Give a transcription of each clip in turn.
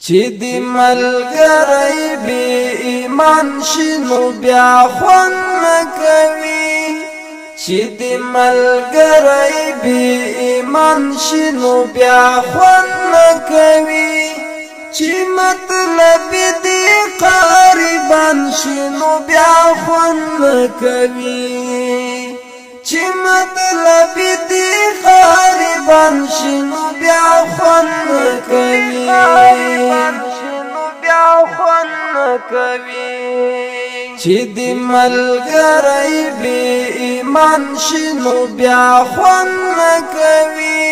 چې دې ملګری بې ایمان شي نو بیا خوند نه کوي چې دې ملګری بې ایمان شي نو بیا خوند نه کوي چې مطلب دې قربان شي نو بیا خوند نه کوي چې مطلب دې قربان شي نو بیا خوند نه کوي چې دې ملګری بې ایمان شي نو بیا خوند نه کوي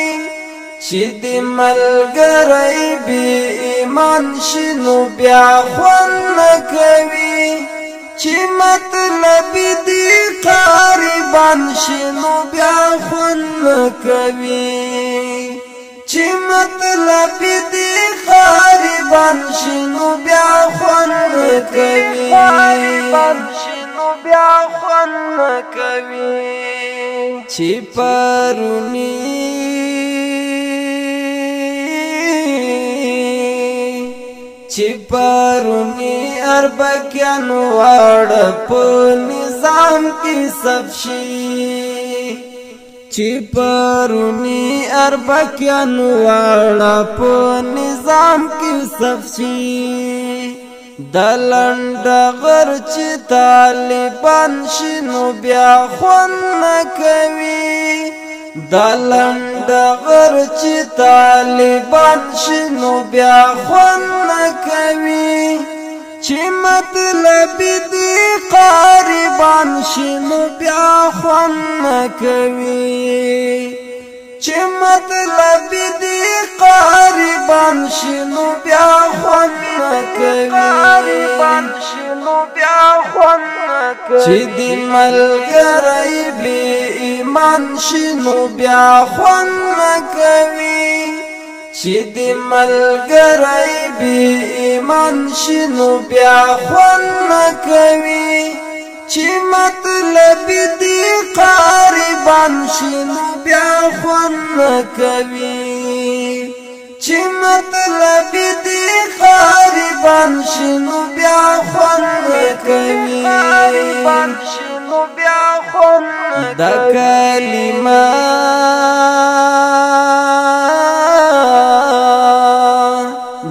چې دې ملګری بې ایمان شي نو بیا خوند نه کوي چې مطلب دې قربان شي نو بیا خوند نه کوي چې مطلب دې قربان شي نو بیا خوند نه کوي چې پرونی اربکیان واړ په نظام کې سب شي چې پرونی اربکیان واړ په نظام کې سب شي د لنډ غر چې طالبان شي نو بیا خوند نه کوي د لنډ غر چې طالبان شي نو بیا خوند نه کوي چې مطلب دې قربان شي نو بیا خوند نه کوي چې مطلب دې قربان شي نو بیا خوند نه کوي چې دې ملګری بې ایمان شي نو بیا خوند نه کوي چې دې ملګری بې ایمان شي نو بیا خوند نه کوي چې مطلب دې قربان شي نو بیا خوند نه کوي چې مطلب دې قربان شي نو بیا خوند نه کوي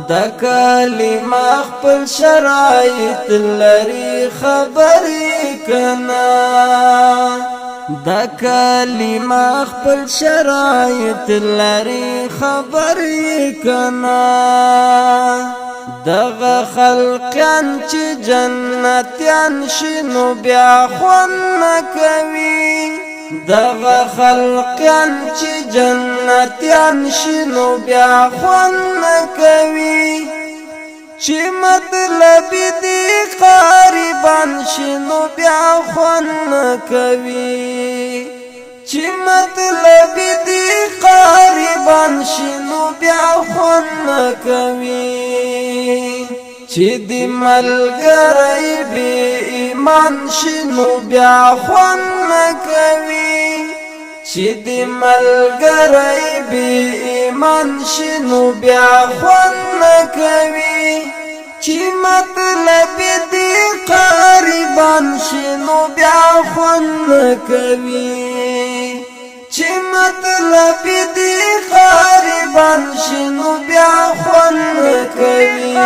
د کلمه خپل شرایط لري خبرې کنا د کلمه خپل شرایط لري خبرې کنا دغه خلقان چې جنتیان شي نو بیا خوند نه کوي دغه خلقان چې جنتیان شي نو بیا خوند نه کوي چې مطلب دې قربان شي نو بیا خوند نه کوي چې مطلب دې قربان شي نو بیا خوند نه کوي چې دې ملګری بې ایمان شي نو بیا خوند نه کوي چې دې ملګری بې ایمان شي نو بیا خوند نه کوي چې مطلب دې قربان شي نو بیا خوند نه کوي چې مطلب دې قربان شي نو بیا خوند نه کوي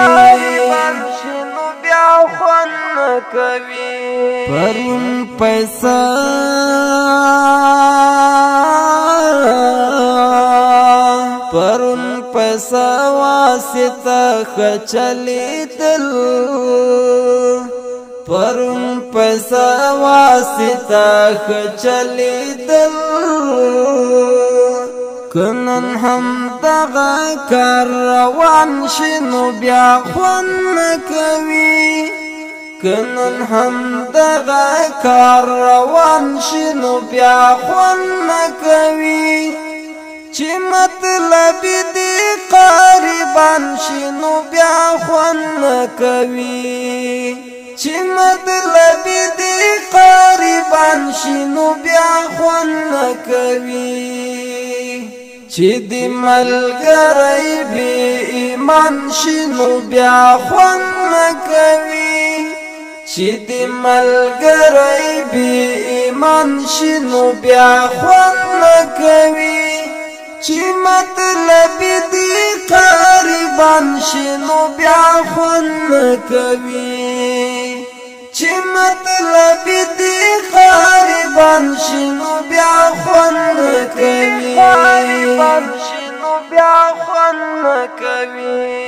پرون پیسہ واسطه خچلیدل پرون پیسہ واسطه خچلیدل کنن هم دغه کار روان شي نو بیا خوند نه کوي کنن هم دغه کار روان شي نو بیا خوند نه کوي چې مطلب دې قربان شي نو بیا خوند نه کوي چې مطلب دې قربان شي نو بیا خوند نه کوي چې د ملګری بې ایمان شي نو بیا خوند نه کوي چې د ملګری بې ایمان شي نو بیا خوند نه کوي چې مطلب دې قربان شي نو بیا خوند نه کوي چې مطلب دې قربان شي نو بیا خوند نه کوي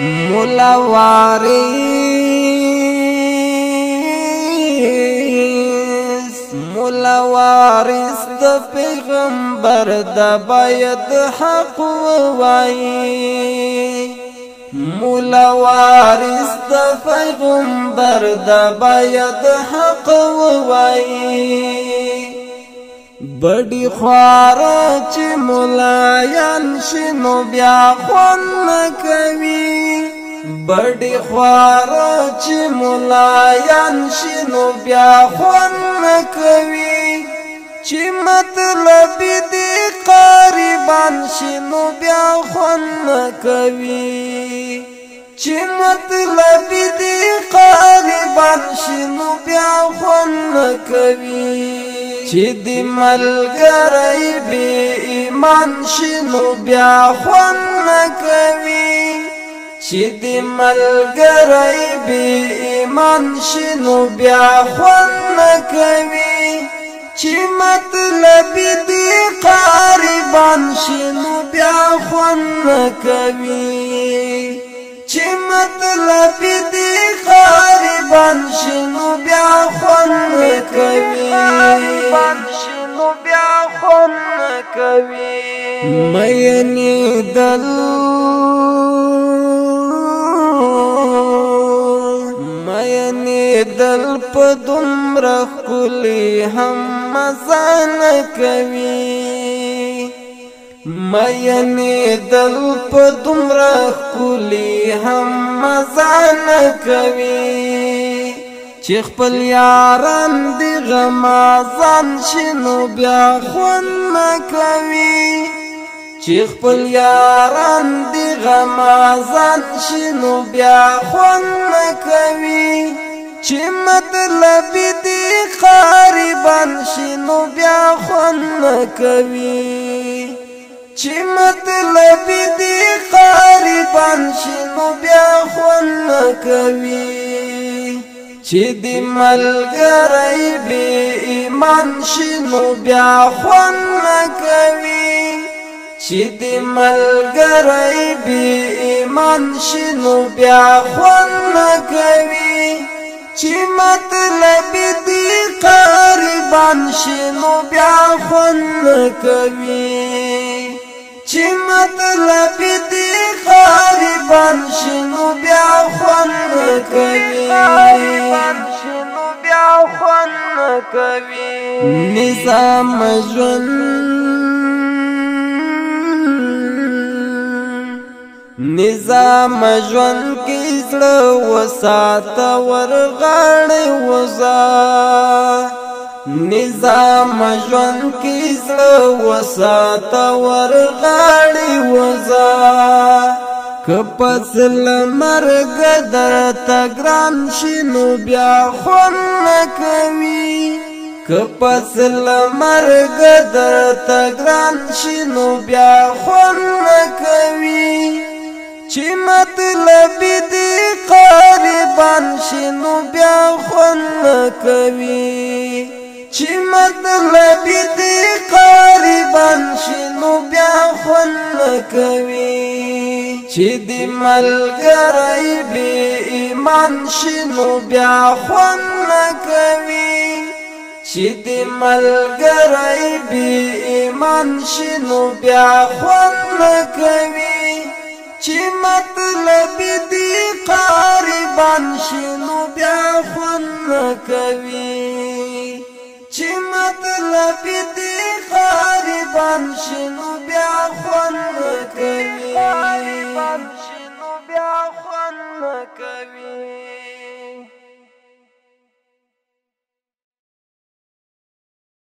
مولا وارث د پیغمبر د باید حق ووایي مولا وارث د پیغمبر د باید حق ووایي بڑی خوارا چی ملایان شنو بیا خوند نکوی بڑی خوارا چی ملایان شنو بیا خوند نکوی چی مطلب دی قریبان شنو بیا خوند نکوی چی مطلب دی قریبان شنو بیا خوند نکوی چې د ملګری بې ایمان شي نو بیا خوند نه کوي چې د ملګری بې ایمان شي نو بیا خوند نه کوي چې مطلب دې قربان شي نو بیا خوند نه کوي چې مطلب دې قربان شي نو بیا خوند نه کوي مینی دل په دومره ښکلي هم مزه نه کوي مینی دل په دومره ښکلي هم مزه نه کوي چې خپل یاران دی غمازان شنو بیا خوند نه کوي چې خپل یاران دی غمازان شنو بیا خوند نه کوي چې مطلب دی قربان شنو بیا خوند نه کوي چې مطلب دی قربان شنو بیا خوند نه کوي چې د ملګری بې ایمان شي نو بیا خوند نه کوي چې د ملګری بې ایمان شي نو بیا خوند نه کوي چې مطلب دې قربان شي نو بیا خوند نه کوي چې مطلب دې قربان شي نو بیا خوند نه کوي نظام ژوند کې زړه وساته ورغاړې وزا نظام ژوند کې زړه وساته ورغاړې وزا کپسل مرګ درته ګران شي نو بیا خوند نه کوي کپسل مرګ درته ګران شي نو بیا خوند نه کوي چې مطلب دې قربان شي نو بیا خوند نه کوي چې مطلب دې قربان شي نو بیا خوند نه کوي چې د ملګری بې ایمان شي نو بیا خوند نه کوي چې د ملګری بې ایمان شي نو بیا خوند نه کوي چې مطلب دې قربان شي نو بیا خوند نه کوي چې مطلب دې قربان شي نو بیا خوند نه کوي